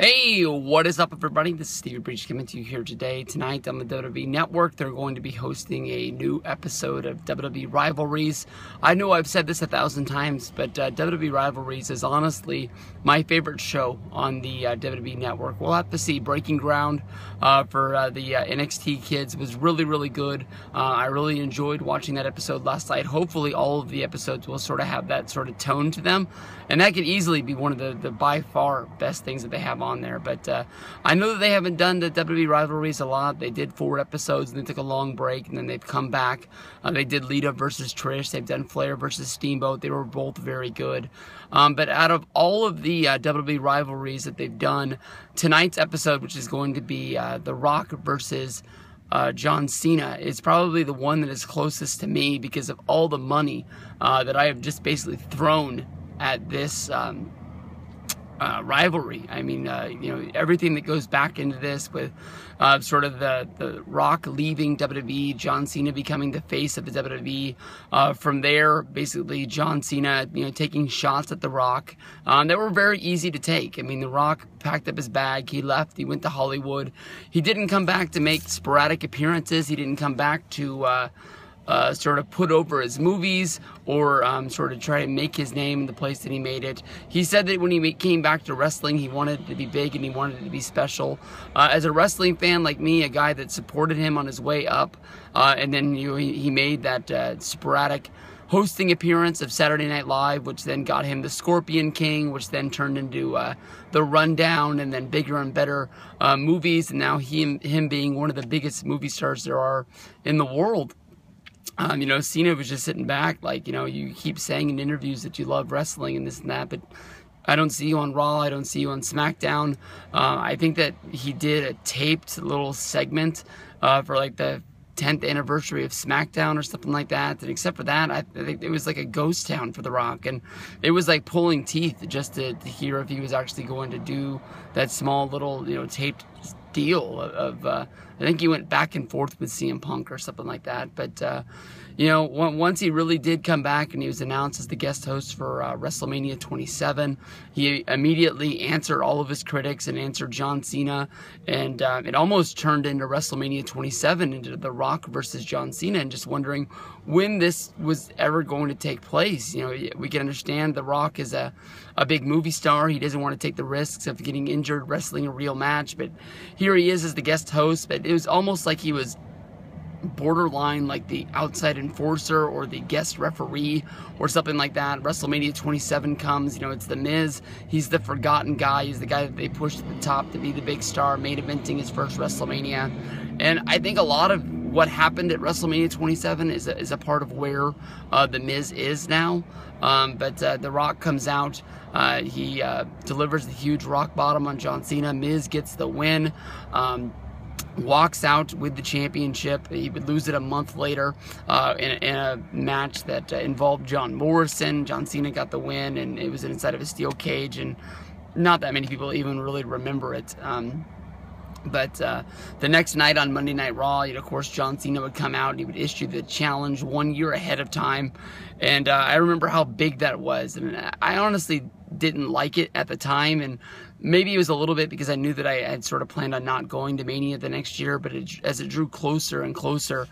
Hey, what is up, everybody? This is Steve Breach coming to you here today. Tonight on the WWE Network, they're going to be hosting a new episode of WWE Rivalries. I know I've said this 1,000 times, but WWE Rivalries is honestly my favorite show on the WWE Network. We'll have to see. Breaking ground for the NXT kids was really, really good. I really enjoyed watching that episode last night. Hopefully all of the episodes will sort of have that sort of tone to them, and that could easily be one of the by far best things that they have on there. But I know that they haven't done the WWE Rivalries a lot. They did 4 episodes and they took a long break, and then they've come back. They did Lita versus Trish. They've done Flair versus Steamboat. They were both very good. But out of all of the WWE Rivalries that they've done, tonight's episode, which is going to be The Rock versus John Cena, is probably the one that is closest to me because of all the money that I have just basically thrown at this rivalry. I mean, everything that goes back into this with sort of the Rock leaving WWE, John Cena becoming the face of the WWE. From there, basically, John Cena, taking shots at the Rock that were very easy to take. I mean, the Rock packed up his bag, he left, he went to Hollywood. He didn't come back to make sporadic appearances. He didn't come back to sort of put over his movies or sort of try to make his name in the place that he made it. He said that when he came back to wrestling, he wanted it to be big and he wanted it to be special. As a wrestling fan like me, a guy that supported him on his way up, and then he made that sporadic hosting appearance of Saturday Night Live, which then got him the Scorpion King, which then turned into the Rundown, and then bigger and better movies, and now him being one of the biggest movie stars there are in the world. Cena was just sitting back, like, you keep saying in interviews that you love wrestling and this and that, but I don't see you on Raw, I don't see you on SmackDown. I think that he did a taped little segment for like the 10th anniversary of SmackDown or something like that, and except for that, I think it was like a ghost town for The Rock, and it was like pulling teeth just to hear if he was actually going to do that small little, taped deal of I think he went back and forth with CM Punk or something like that. But once he really did come back and he was announced as the guest host for WrestleMania 27, he immediately answered all of his critics and answered John Cena, and it almost turned into WrestleMania 27, into The Rock versus John Cena, and just wondering when this was ever going to take place. We can understand The Rock is a big movie star. He doesn't want to take the risks of getting injured wrestling a real match, but here he is as the guest host. But it was almost like he was borderline like the outside enforcer or the guest referee or something like that. WrestleMania 27 comes, it's The Miz. He's the forgotten guy. He's the guy that they pushed to the top to be the big star, main eventing his first WrestleMania. And I think a lot of what happened at WrestleMania 27 is a part of where The Miz is now. But The Rock comes out. He delivers the huge rock bottom on John Cena. Miz gets the win. Walks out with the championship. He would lose it a month later in a match that involved John Morrison. John Cena got the win, and it was inside of a steel cage, and not that many people even really remember it. But the next night on Monday Night Raw, of course, John Cena would come out and he would issue the challenge 1 year ahead of time. And I remember how big that was. And I honestly didn't like it at the time. And maybe it was a little bit because I knew that I had sort of planned on not going to Mania the next year. But as it drew closer and closer,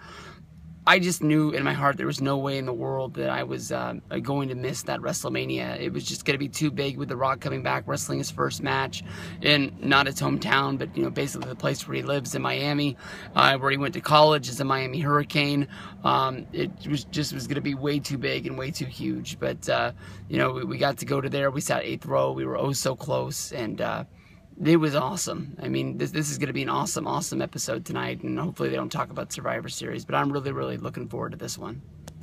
I just knew in my heart there was no way in the world that I was going to miss that WrestleMania. It was just going to be too big with The Rock coming back, wrestling his first match in not his hometown, but basically the place where he lives in Miami, where he went to college as a Miami Hurricane. It was going to be way too big and way too huge. But we got to go to there. We sat 8th row. We were oh so close, and it was awesome. I mean, this is going to be an awesome, awesome episode tonight, and hopefully they don't talk about Survivor Series, but I'm really, really looking forward to this one.